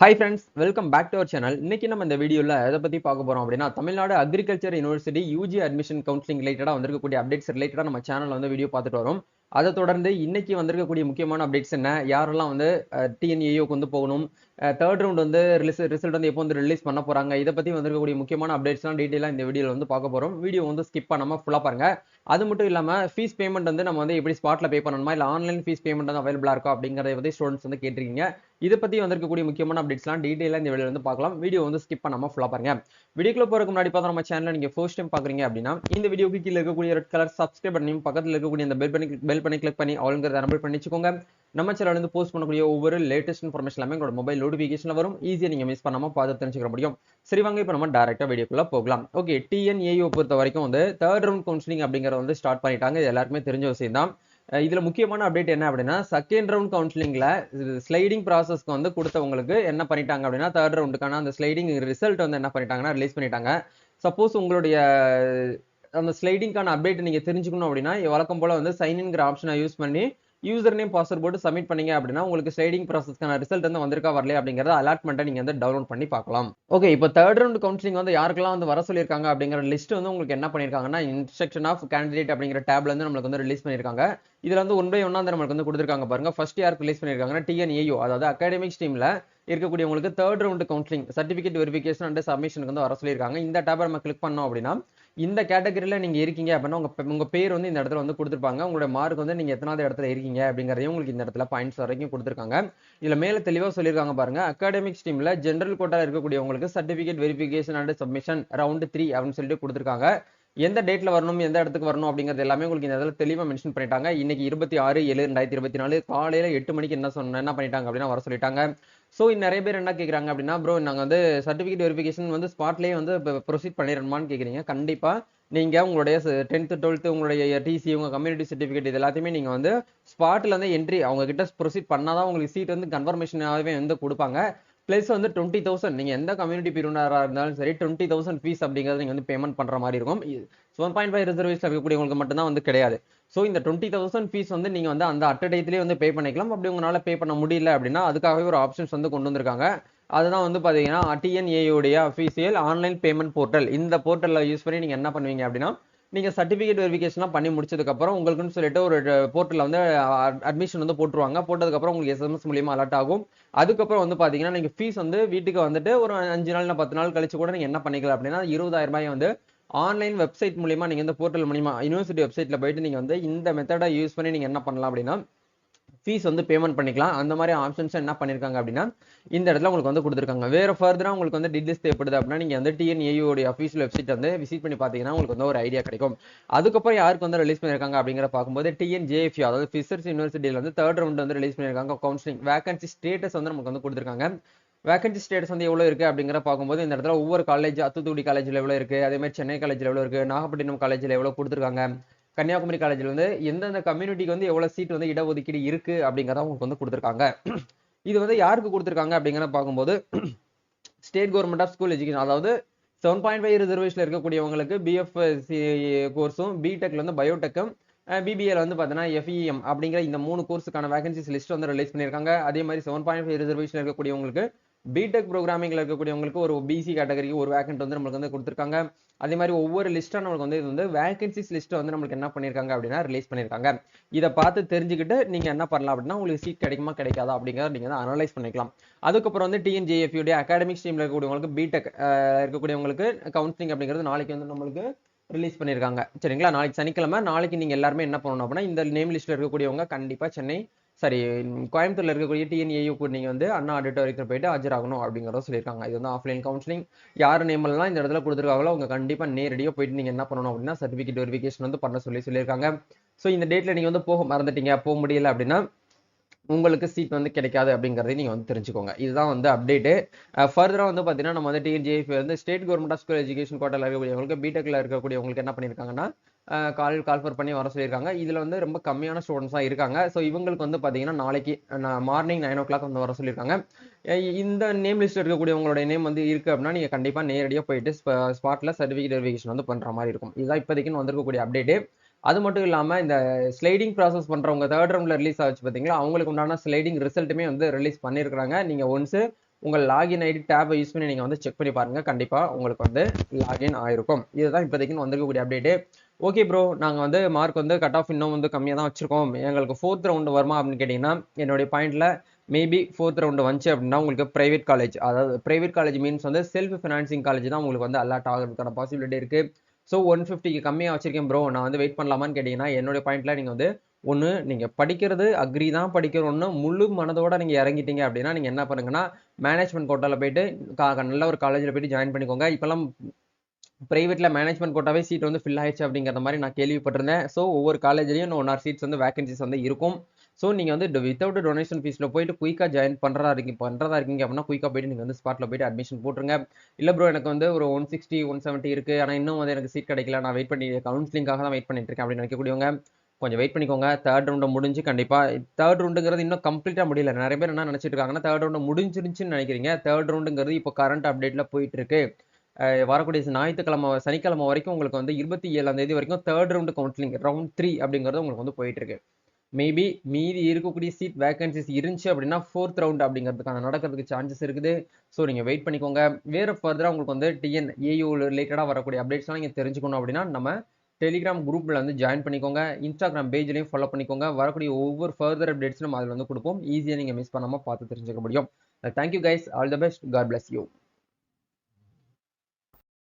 Hi friends, welcome back to our channel. இன்னைக்கு நம்ம இந்த வீடியோல எதை பத்தி பார்க்க போறோம் அப்படின்னா Tamil Nadu agriculture university UG admission counselling ரிலேட்டடா வந்திருக்கக்கூடிய அப்டேட்ஸ் ரிலேட்டடா நம்ம சேனல்ல வந்து வீடியோ பார்த்துட்டு வரோம். அதை தொடர்ந்து இன்னைக்கு வந்திருக்கக்கூடிய முக்கியமான அப்டேட்ஸ் என்ன, யாரெல்லாம் வந்து டிஎன்ஏஓக்கு வந்து போகணும், தேர்ட் ரவுண்ட் வந்து ரிசல்ட் வந்து எப்போ வந்து ரிலீஸ் பண்ண போறாங்க, இதை பத்தி வந்திருக்கக்கூடிய முக்கியமான அப்டேட்ஸ்லாம் டீட்டெயிலாக இந்த வீடியோல வந்து பார்க்க போறோம். வீடியோ வந்து ஸ்கிப் பண்ணாம ஃபுல்லா பாருங்க. அது மட்டும் இல்லாம ஃபீஸ் பேமெண்ட் வந்து நம்ம வந்து எப்படி ஸ்பாட்ல பே பண்ணணுமா இல்ல ஆன்லைன் ஃபீஸ் பேமெண்ட் வந்து அவைலபிளா இருக்கா அப்படிங்கறத பத்தி ஸ்டூடெண்ட்ஸ் வந்து கேட்டிருக்கீங்க. இதை பத்தி வந்திருக்கக்கூடிய முக்கியமான அப்டேட்ஸ்லாம் டீடைலா இந்த வீடியோல வந்து பார்க்கலாம். வீடியோ வந்து ஸ்கிப் பண்ணாம ஃபுல்லா பாருங்க. வீடியோக்குள்ள போறதுக்கு முன்னாடி பார்த்தா நம்ம சேனலை நீங்க ஃபர்ஸ்ட் டைம் பாக்குறீங்க அப்படின்னா இந்த வீடியோக்கு கீழே இருக்கக்கூடிய ரெட் கலர் சப்ஸ்கிரைப் பண்ணி பக்கத்துல இருக்கக்கூடிய அந்த பெல் பண்ணி கிளிக் பண்ணி ஆல்ங்கிறத எனபிள் பண்ணி வச்சுக்கோங்க. நம்ம சேனல்ல இருந்து போஸ்ட் பண்ணக்கூடிய ஒவ்வொரு லேட்டஸ்ட் இன்ஃபர்மேஷன் எல்லாமே உங்களோட மொபைல் நோட்டிஃபிகேஷன்ல வரும். ஈஸியா நீங்க மிஸ் பண்ணாம பார்த்து தெரிஞ்சுக்க முடியும். சரி வாங்க இப்போ நம்ம டைரக்டா வீடியோக்குள்ள போகலாம். ஓகே, டிஎன்ஏயு பொறுத்த வரைக்கும் வந்து தேர்ட் ரவுண்ட் கவுன்சிலிங் அப்படிங்கறத வந்து ஸ்டார்ட் பண்ணிட்டாங்க. இது எல்லாருக்குமே தெரிஞ்ச விஷயம் தான். இதுல முக்கியமான அப்டேட் என்ன அப்படின்னா செகண்ட் ரவுண்ட் கவுன்சிலிங்ல ஸ்லைடிங் ப்ராசஸ்க்கு வந்து கொடுத்தவங்களுக்கு என்ன பண்ணிட்டாங்க அப்படின்னா தேர்ட் ரவுண்டுக்கான அந்த ஸ்லைடிங் ரிசல்ட் வந்து என்ன பண்ணிட்டாங்கன்னா ரிலீஸ் பண்ணிட்டாங்க. சப்போஸ் உங்களுடைய அந்த ஸ்லைடிங்கான அப்டேட் நீங்க தெரிஞ்சுக்கணும் அப்படின்னா வழக்கம் போல வந்து சைன்இன்ங்கிற ஆப்ஷனை யூஸ் பண்ணி யூசர் நேம் பாஸ்வேர்ட் போட்டு சப்மிட் பண்ணீங்க அப்படின்னா உங்களுக்கு ஸ்லைடிங் ப்ராசஸ்க்கான ரிசல்ட் வந்து வந்திருக்கா வரலையா அப்படிங்கறத அலாட்மெண்ட்டை நீங்க வந்து டவுன்லோட் பண்ணி பார்க்கலாம். ஓகே, இப்போ தேர்ட் ரவுண்ட் கவுன்சிலிங் வந்து யாருக்கெல்லாம் வந்து வர சொல்லியிருக்காங்க அப்படிங்கிற லிஸ்ட் வந்து உங்களுக்கு என்ன பண்ணிருக்காங்கன்னா இன்ஸ்ட்ரக்ஷன் ஆஃப் கேண்டிடேட் அப்படிங்கிற டேப்ல வந்து நம்மளுக்கு வந்து ரிலீஸ் பண்ணிருக்காங்க. இதுல வந்து ஒன் பை ஒன்னா நம்மளுக்கு வந்து கொடுத்துருக்காங்க பாருங்க. ஃபர்ஸ்ட் யாருக்கு ரிலீஸ் பண்ணிருக்காங்கன்னா டிஎன்ஏயு, அதாவது அகாடமிக் ஸ்ட்ரீம்ல இருக்கக்கூடியவங்களுக்கு third round counselling certificate verification and சப்மிஷனுக்கு வந்து வர சொல்லியிருக்காங்க. இந்த டேபை நம்ம கிளிக் பண்ணோம் அப்படின்னா இந்த கேட்டகரியில நீங்க இருக்கீங்க அப்படின்னா உங்க பேர் வந்து இந்த இடத்துல வந்து கொடுத்துருப்பாங்க. உங்களோட மார்க் வந்து நீங்க எத்தனாவது இடத்துல இருக்கீங்க அப்படிங்கறதையும் உங்களுக்கு இந்த இடத்துல பாயிண்ட்ஸ் வரைக்கும் கொடுத்துருக்காங்க. இதுல மேல தெளிவா சொல்லியிருக்காங்க பாருங்க. அகாடமிக் ஸ்ட்ரீம்ல ஜெனரல் கோட்டால இருக்கக்கூடியவங்களுக்கு certificate verification and submission round 3 அப்படின்னு சொல்லிட்டு கொடுத்துருக்காங்க. எந்த டேட்ல வரணும், எந்த இடத்துக்கு வரணும் அப்படிங்கிறது எல்லாமே உங்களுக்கு இந்த இடத்துல தெளிவா மென்ஷன் பண்ணிட்டாங்க. இன்னைக்கு 26/7/2024 காலையில 8 மணிக்கு என்ன பண்ணிட்டாங்க அப்படின்னா வர சொல்லிட்டாங்க. ஸோ நிறைய பேர் என்ன கேட்குறாங்க அப்படின்னா ப்ரோ நாங்கள் வந்து சர்டிஃபிகேட் வெரிஃபிகேஷன் வந்து ஸ்பாட்லேயே வந்து ப்ரொசீட் பண்ணிடணுமான்னு கேட்குறீங்க. கண்டிப்பாக நீங்கள் உங்களுடைய 10th 12th உங்களுடைய டிசி உங்கள் கம்யூனிட்டி சர்டிஃபிகேட் இது எல்லாத்தையுமே நீங்கள் வந்து ஸ்பாட்டில் வந்து என்ட்ரி அவங்க கிட்ட ப்ரொசீட் பண்ணாதான் உங்களுக்கு சீட் வந்து கன்ஃபர்மேஷனாகவே வந்து கொடுப்பாங்க. ப்ளஸ் வந்து 20,000 நீங்கள் எந்த கம்யூனிட்டி பிரிவினராக இருந்தாலும் சரி 20,000 ஃபீஸ் அப்படிங்கிறது நீங்கள் வந்து பேமெண்ட் பண்ணுற மாதிரி இருக்கும். 7.5 ரிசர்வேஷன் இருக்கக்கூடியவங்களுக்கு மட்டும்தான் வந்து கிடையாது. ஸோ இந்த 20,000 ஃபீஸ் வந்து நீங்கள் வந்து அந்த அட்டடைத்திலே வந்து பே பண்ணிக்கலாம். அப்படி உங்களால் பே பண்ண முடியல அப்படின்னா அதுக்காகவே ஒரு ஆப்ஷன்ஸ் வந்து கொண்டு வந்திருக்காங்க. அதுதான் வந்து பார்த்தீங்கன்னா டிஎன்ஏயுடைய அஃபீஷியல் ஆன்லைன் பேமெண்ட் போர்ட்டல். இந்த போர்ட்டலில் யூஸ் பண்ணி நீங்கள் என்ன பண்ணுவீங்க அப்படின்னா நீங்கள் சர்டிஃபிகேட் வெரிஃபிகேஷன்லாம் பண்ணி முடிச்சதுக்கப்புறம் உங்களுக்குன்னு சொல்லிட்டு ஒரு போர்ட்டலில் வந்து அட்மிஷன் வந்து போட்டுருவாங்க. போட்டதுக்கப்புறம் உங்களுக்கு எஸ்எம்எஸ் மூலியமாக அலர்ட் ஆகும். அதுக்கப்புறம் வந்து பார்த்தீங்கன்னா நீங்கள் ஃபீஸ் வந்து வீட்டுக்கு வந்துட்டு ஒரு 5 நாள் 10 நாள் கழிச்சு கூட நீங்கள் என்ன பண்ணிக்கலாம் அப்படின்னா 20,000 ரூபாய் வந்து ஆன்லைன் வெப்சைட் மூலியமா நீங்க இந்த போர்ட்டல் மூலியமா யூனிவர்சிட்டி வெப்சைட்ல போயிட்டு நீங்க வந்து இந்த மெத்தடை யூஸ் பண்ணி நீங்க என்ன பண்ணலாம் அப்படின்னா ஃபீஸ் வந்து பேமெண்ட் பண்ணிக்கலாம். அந்த மாதிரி ஆப்ஷன்ஸ் என்ன பண்ணிருக்காங்க அப்படின்னா இந்த இடத்துல உங்களுக்கு வந்து கொடுத்துருக்காங்க. வேற ஃபர்தரா உங்களுக்கு வந்து டீடைல்ஸ் தேவைப்படுது அப்படின்னா நீங்க வந்து டிஎன்ஏயு அஃபீஷியல் வெப்சைட் வந்து விசிட் பண்ணி பாத்தீங்கன்னா உங்களுக்கு வந்து ஒரு ஐடியா கிடைக்கும். அதுக்கப்புறம் யாருக்கு வந்து ரிலீஸ் பண்ணிருக்காங்க அப்படிங்கிற பார்க்கும்போது டிஎன்ஜேஎஃப்யூ அதாவது ஃபிஷர்ஸ் யூனிவர்சிட்டியில வந்து தேர்ட் ரவுண்ட் வந்து ரிலீஸ் பண்ணிருக்காங்க. கவுன்சிலிங் வேகன்சி ஸ்டேட்டஸ் வந்து நமக்கு வந்து கொடுத்துருக்காங்க. வேகன்சி ஸ்டேட்டஸ் வந்து எவ்வளவு இருக்கு அப்படிங்கிற பார்க்கும்போது இந்த இடத்துல ஒவ்வொரு காலேஜ் தூத்துக்குடி காலேஜ்ல எவ்வளவு இருக்கு, அதே மாதிரி சென்னை காலேஜ்ல எவ்வளவு இருக்கு, நாகப்பட்டினம் காலேஜ்ல எவ்வளவு கொடுத்துருக்காங்க, கன்னியாகுமரி காலேஜ்ல வந்து எந்தெந்த கம்யூனிட்டிக்கு வந்து எவ்வளவு சீட் வந்து இடஒதுக்கீடு இருக்கு அப்படிங்கறத உங்களுக்கு வந்து கொடுத்துருக்காங்க. இது வந்து யாருக்கு கொடுத்துருக்காங்க அப்படிங்கிற பார்க்கும்போது state government of school education, அதாவது 7.5 ரிசர்வேஷன்ல இருக்கக்கூடியவங்களுக்கு பிஎஃப் கோர்ஸும் பிடெக்ல வந்து பயோடெக்கும் பிபிஏல வந்து பார்த்தீங்கன்னா எஃப்இஎம் அப்படிங்கிற இந்த 3 கோர்ஸுக்கான வேகன்சிஸ் லிஸ்ட் வந்து ரிலீஸ் பண்ணியிருக்காங்க. அதே மாதிரி 7.5 ரிசர்வேஷன் இருக்கக்கூடியவங்களுக்கு பிடெக் ப்ரோக்ராமிங்ல இருக்கக்கூடியவங்களுக்கு ஒரு பிசி கேட்டகரிக்கு ஒரு வேகன்ட் வந்து நம்மளுக்கு வந்து கொடுத்துருக்காங்க. அதே மாதிரி ஒவ்வொரு லிஸ்டா நம்மளுக்கு வந்து இது வந்து வேகன்சிஸ் லிஸ்ட் வந்து நம்மளுக்கு என்ன பண்ணியிருக்காங்க அப்படின்னா ரிலீஸ் பண்ணியிருக்காங்க. இதை பார்த்து தெரிஞ்சுக்கிட்டு நீங்க என்ன பண்ணலாம் அப்படின்னா உங்களுக்கு சீட் கிடைக்குமா கிடைக்காதா அப்படிங்கிறத நீங்க வந்து அனலைஸ் பண்ணிக்கலாம். அதுக்கப்புறம் வந்து டிஎன்ஜேஎஃப்யூ அகாடமிக் ஸ்ட்ரீம்ல இருக்கக்கூடியவங்களுக்கு பிடெக் இருக்கக்கூடியவங்களுக்கு கவுன்சிலிங் அப்படிங்கிறது நாளைக்கு வந்து நம்மளுக்கு ரிலீஸ் பண்ணியிருக்காங்க. சரிங்களா, நாளைக்கு சனிக்கிழமை. நாளைக்கு நீங்க எல்லாருமே என்ன பண்ணணும் அப்படின்னா இந்த நேம் லிஸ்ட்ல இருக்கக்கூடியவங்க கண்டிப்பா சென்னை சரி கோயம்புத்தூர்ல இருக்கக்கூடிய டிஎன்ஏயு நீங்க வந்து அண்ணா ஆடிட்டோரியத்தில் போயிட்டு ஆஜராகணும் அப்படிங்கிறத சொல்லியிருக்காங்க. இது வந்து ஆஃப்லைன் கவுன்சிலிங். யார் நேம் எல்லாம் இந்த இடத்துல கொடுத்துருக்காங்களோ அவங்க கண்டிப்பா நேரடியாக போயிட்டு நீங்க என்ன பண்ணணும் அப்படின்னா சர்டிபிகேட் வெரிஃபிகேஷன் வந்து பண்ண சொல்லியிருக்காங்க. ஸோ இந்த டேட்ல நீங்க வந்து போக மறந்துட்டீங்க, போக முடியல அப்படின்னா உங்களுக்கு சீட் வந்து கிடைக்காது அப்படிங்கறதையும் நீங்க வந்து தெரிஞ்சுக்கோங்க. இதுதான் வந்து அப்டேட். ஃபர்தரா வந்து பாத்தீங்கன்னா நம்ம வந்து டிஎன்ஜேஎஃப் வந்து state government of school education கோட்டால இருக்கக்கூடியவங்களுக்கு பிடெக்ல இருக்கக்கூடியவங்களுக்கு என்ன பண்ணிருக்காங்கன்னா கால்ஃபர் பண்ணி வர சொல்லியிருக்காங்க. இதுல வந்து ரொம்ப கம்மியான ஸ்டூடெண்ட்ஸ் தான் இருக்காங்க. ஸோ இவங்களுக்கு வந்து பாத்தீங்கன்னா நாளைக்கு மார்னிங் 9 o'clock வந்து வர சொல்லியிருக்காங்க. இந்த நேம் லிஸ்ட் இருக்கக்கூடியவங்களுடைய நேம் வந்து இருக்கு அப்படின்னா நீங்க கண்டிப்பா நேரடியாக போயிட்டு ஸ்பாட்ல சர்டிபிகேட் வெரிஃபிகேஷன் வந்து பண்ற மாதிரி இருக்கும். இதுதான் இப்போதைக்கு வந்திருக்கக்கூடிய அப்டேட். அது மட்டும் இல்லாம இந்த ஸ்லைடிங் ப்ராசஸ் பண்றவங்க தேர்ட் ரவுண்ட்ல ரிலீஸ் ஆச்சு பாத்தீங்களா, அவங்களுக்கு உண்டான ஸ்லைடிங் ரிசல்ட்டுமே வந்து ரிலீஸ் பண்ணிருக்காங்க. நீங்க ஒன்ஸ் உங்கள் லாகின் ஐடி டேபை யூஸ் பண்ணி நீங்கள் வந்து செக் பண்ணி பாருங்க, கண்டிப்பாக உங்களுக்கு வந்து லாகின் ஆயிருக்கும். இதுதான் இப்போதைக்கு வந்திருக்கக்கூடிய அப்டேட்டு. ஓகே ப்ரோ, நாங்கள் வந்து மார்க் வந்து கட் ஆஃப் இன்னும் வந்து கம்மியாக தான் வச்சிருக்கோம், எங்களுக்கு 4th ரவுண்டு வருமா அப்படின்னு கேட்டிங்கன்னா, என்னுடைய பாயிண்ட்ல மேபி 4th ரவுண்டு வந்துச்சு அப்படின்னா உங்களுக்கு பிரைவேட் காலேஜ், அதாவது பிரைவேட் காலேஜ் மீன்ஸ் வந்து செல்ஃப் ஃபினான்சிங் காலேஜ் தான் உங்களுக்கு வந்து அலாட் ஆகிறதுக்கான பாசிபிலிட்டி இருக்கு. ஸோ 150க்கு கம்மியாக வச்சிருக்கேன் ப்ரோ, நான் வந்து வெயிட் பண்ணலாமான்னு கேட்டிங்கன்னா, என்னுடைய பாயிண்ட்ல நீங்கள் வந்து ஒன்று நீங்கள் படிக்கிறது அக்ரி தான் படிக்கிறோன்னு முழு மனதோட நீங்கள் இறங்கிட்டீங்க அப்படின்னா நீங்கள் என்ன பண்ணுங்கன்னா, மேனேஜ்மெண்ட் கோட்டாவில் போயிட்டு நல்ல ஒரு காலேஜில் போயிட்டு ஜாயின் பண்ணிக்கோங்க. இப்போல்லாம் பிரைவேட்ல மேனேஜ்மெண்ட் கோட்டாவே சீட் வந்து ஃபில் ஆயிடுச்சு அப்படிங்கிற மாதிரி நான் கேள்விப்பட்டிருந்தேன். ஸோ ஒவ்வொரு காலேஜ்லையும் 1 ஆர் சீட்ஸ் வந்து வேகன்சிஸ் வந்து இருக்கும். ஸோ நீங்கள் வந்து வித்தவுட் டொனேஷன் ஃபீஸில் போயிட்டு குயிக்காக ஜாயின் பண்ணுறதா இருக்கீங்க அப்படின்னா குயிக்காக போயிட்டு நீங்கள் வந்து ஸ்பாட்டில் போயிட்டு அட்மிஷன் போட்டுருங்க. இல்லை ப்ரோ, எனக்கு வந்து ஒரு 160 170 இருக்குது, ஆனால் இன்னும் வந்து எனக்கு சீட் கிடைக்கல, நான் வெயிட் பண்ணி கவுன்சிலிங்காக தான் வெயிட் பண்ணிட்டு இருக்கேன் அப்படின்னு நினைக்கக்கூடியவங்க கொஞ்சம் வெயிட் பண்ணிக்கோங்க. தேர்ட் ரவுண்டை முடிஞ்சு கண்டிப்பாக தேர்ட் ரவுண்டுங்கிறது இன்னும் கம்ப்ளீட்டாக முடியல. நிறைய பேர் என்ன நினச்சிட்டு இருக்காங்கன்னா தேர்ட் ரவுண்டு முடிஞ்சிருச்சுன்னு நினைக்கிறீங்க. தேர்ட் ரவுண்டுங்கிறது இப்போ கரண்ட் அப்டேட்டில் போயிட்டு இருக்கு. வரக்கூடிய ஞாயிற்றுக்கிழமை சனிக்கிழமை வரைக்கும் உங்களுக்கு வந்து 27ஆம் தேதி வரைக்கும் தேர்ட் ரவுண்டு கவுன்சிலிங் ரவுண்ட் 3 அப்படிங்கிறது உங்களுக்கு வந்து போயிட்டு இருக்கு. மேபி மீதி இருக்கக்கூடிய சீட் வேகன்சிஸ் இருந்துச்சு அப்படின்னா 4th ரவுண்ட் அப்படிங்கிறதுக்கான நடக்கிறதுக்கு சான்சஸ் இருக்குது. ஸோ நீங்கள் வெயிட் பண்ணிக்கோங்க. வேறு ஃபர்தராக உங்களுக்கு வந்து டிஎன் ஏயு ரிலேட்டடாக வரக்கூடிய அப்டேட்ஸ்லாம் நீங்கள் தெரிஞ்சுக்கணும் அப்படின்னா நம்ம டெலிகிராம் குரூப்பில் வந்து ஜாயின் பண்ணிக்கோங்க. இன்ஸ்டாகிராம் பேஜ்லையும் ஃபாலோ பண்ணிக்கோங்க. வரக்கூடிய ஒவ்வொரு ஃபர்தர் அப்டேட்ஸும் நம்ம அதில் வந்து கொடுப்போம். ஈஸியாக நீங்கள் மிஸ் பண்ணாமல் பார்த்து தெரிஞ்சுக்க முடியும். Thank you guys, all the best, God bless you.